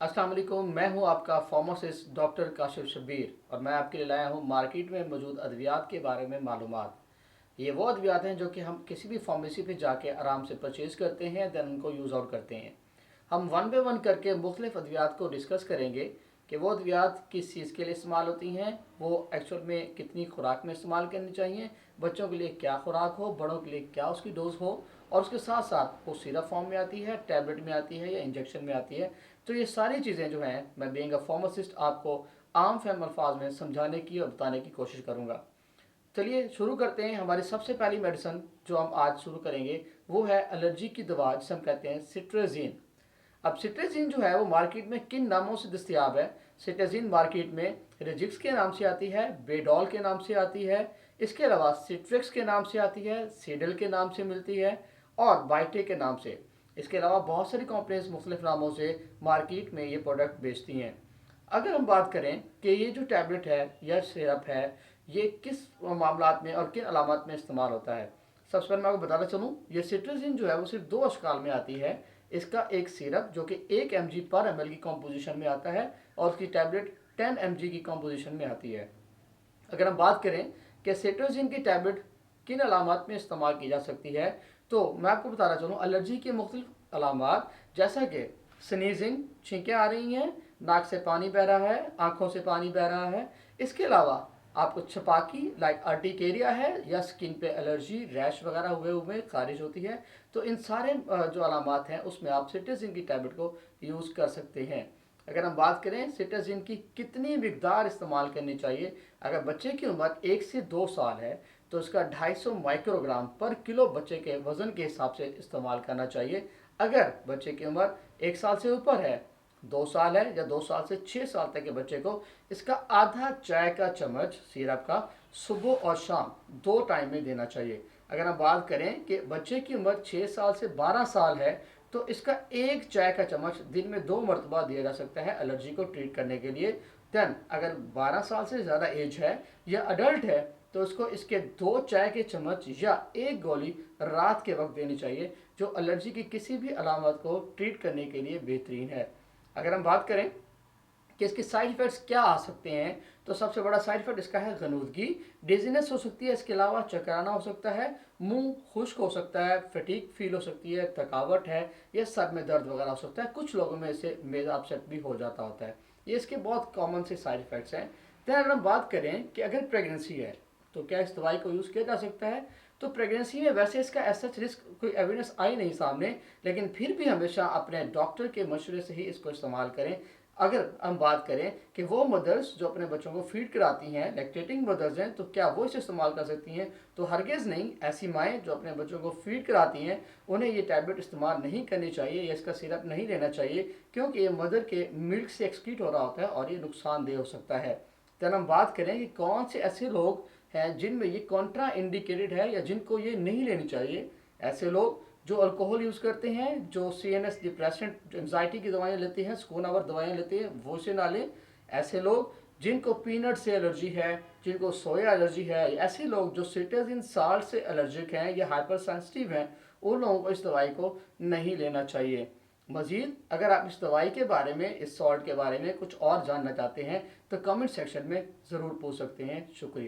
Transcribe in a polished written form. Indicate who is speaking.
Speaker 1: अस्सलाम वालेकुम। मैं हूं आपका फार्मासिस्ट डॉक्टर काशिफ शब्बीर और मैं आपके लिए लाया हूं मार्केट में मौजूद अद्वियात के बारे में मालूमात। ये वो अद्वियात हैं जो कि हम किसी भी फार्मेसी पे जाके आराम से परचेज़ करते हैं, दैन उनको यूज़ आउट करते हैं। हम वन बाय वन करके मुख्तलिफ अद्वियात को डिस्कस करेंगे कि वो अद्वियात किस चीज़ के लिए इस्तेमाल होती हैं, वो एक्चुअल में कितनी खुराक में इस्तेमाल करनी चाहिए, बच्चों के लिए क्या खुराक हो, बड़ों के लिए क्या उसकी डोज हो, और उसके साथ साथ वो सिरप फॉर्म में आती है, टैबलेट में आती है या इंजेक्शन में आती है। तो ये सारी चीज़ें जो हैं मैं बीइंग अ फार्मासिस्ट आपको आम फहम अल्फाज में समझाने की और बताने की कोशिश करूँगा। चलिए शुरू करते हैं। हमारी सबसे पहली मेडिसिन जो हम आज शुरू करेंगे वो है एलर्जी की दवा, जिसे हम कहते हैं सिट्रेजिन। अब सिट्रेजिन जो है वो मार्केट में किन नामों से दस्तियाब है? सिट्रेजिन मार्केट में रेजिक्स के नाम से आती है, बेडॉल के नाम से आती है, इसके अलावा सिट्रिक्स के नाम से आती है, सीडल के नाम से मिलती है और बाइटे के नाम से। इसके अलावा बहुत सारी कंपनीज मुख्तलिफ नामों से मार्केट में ये प्रोडक्ट बेचती हैं। अगर हम बात करें कि ये जो टैबलेट है या सिरप है, ये किस मामलात में और किन अलामत में इस्तेमाल होता है, सबसे पहले मैं आपको बताना चलूँ, ये सिट्रेजिन जो है वो सिर्फ दो अशकाल में आती है। इसका एक सिरप जो कि 1 mg पर ml की कॉम्पोजिशन में आता है और उसकी टैबलेट 10 mg की कॉम्पोजिशन में आती है। अगर हम बात करें कि सिट्रेजिन की टैबलेट किन अलामत में इस्तेमाल की जा सकती है, तो मैं आपको बताना चाहूँ एलर्जी के मुख्तलिफ अलामत, जैसा कि स्नीजिंग, छींकें आ रही हैं, नाक से पानी बह रहा है, आंखों से पानी बह रहा है। इसके अलावा आपको छपाकी लाइक अर्टिकेरिया है या स्किन पे एलर्जी, रैश वगैरह हुए हुए खारिज होती है, तो इन सारे जो अलामत हैं उसमें आप सिट्रेजिन की टैबलेट को यूज़ कर सकते हैं। अगर हम बात करें सिट्रेजिन की कितनी मिकदार इस्तेमाल करनी चाहिए, अगर बच्चे की उम्र 1 से 2 साल है तो इसका 250 माइक्रोग्राम पर किलो बच्चे के वज़न के हिसाब से इस्तेमाल करना चाहिए। अगर बच्चे की उम्र 1 साल से ऊपर है, 2 साल है या 2 साल से 6 साल तक के बच्चे को इसका आधा चाय का चम्मच सिरप का सुबह और शाम दो टाइम में देना चाहिए। अगर हम बात करें कि बच्चे की उम्र 6 साल से 12 साल है तो इसका एक चाय का चम्मच दिन में 2 मरतबा दिया जा सकता है एलर्जी को ट्रीट करने के लिए। देन अगर 12 साल से ज़्यादा एज है या अडल्ट है तो उसको इसके 2 चाय के चम्मच या एक गोली रात के वक्त देनी चाहिए, जो एलर्जी की किसी भी अलामत को ट्रीट करने के लिए बेहतरीन है। अगर हम बात करें कि इसके साइड इफ़ेक्ट्स क्या आ सकते हैं, तो सबसे बड़ा साइड इफ़ेक्ट इसका है गनूदगी, डिजीनेस हो सकती है, इसके अलावा चकराना हो सकता है, मुंह खुश्क हो सकता है, फटीक फील हो सकती है, थकावट है या सर में दर्द वगैरह हो सकता है। कुछ लोगों में इसे मेज़ अपसेट भी हो जाता होता है। ये इसके बहुत कॉमन से साइड इफ़ेक्ट्स हैं। तो अगर हम बात करें कि अगर प्रेगनेंसी है तो क्या इस दवाई को यूज़ किया जा सकता है, तो प्रेगनेंसी में वैसे इसका ऐसा रिस्क कोई एविडेंस आई नहीं सामने, लेकिन फिर भी हमेशा अपने डॉक्टर के मशवरे से ही इसको इस्तेमाल करें। अगर हम बात करें कि वो मदर्स जो अपने बच्चों को फीड कराती हैं, लैक्टेटिंग मदर्स हैं, तो क्या वो इसे इस्तेमाल कर सकती हैं, तो हरगिज़ नहीं। ऐसी माएँ जो अपने बच्चों को फीड कराती हैं उन्हें ये टैबलेट इस्तेमाल नहीं करनी चाहिए या इसका सिरप नहीं लेना चाहिए, क्योंकि ये मदर के मिल्क से एक्सक्रीट हो रहा होता है और ये नुकसानदेह हो सकता है। तो हम बात करें कि कौन से ऐसे लोग हैं जिनमें ये कॉन्ट्रा इंडिकेटेड है या जिनको ये नहीं लेनी चाहिए, ऐसे लोग जो अल्कोहल यूज़ करते हैं, जो CNS डिप्रेसेंट एंजाइटी की दवाइयाँ लेते हैं, स्कूनावर दवाइयाँ लेते हैं, वो इसे ना लें। ऐसे लोग जिनको पीनट से एलर्जी है, जिनको सोया एलर्जी है, ऐसे लोग जो सिट्रेजिन साल्ट से एलर्जिक हैं या हाइपर सेंसिटिव हैं, उन लोगों को इस दवाई को नहीं लेना चाहिए। मज़ीद अगर आप इस दवाई के बारे में, इस सॉल्ट के बारे में कुछ और जानना चाहते हैं तो कमेंट सेक्शन में ज़रूर पूछ सकते हैं। शुक्रिया।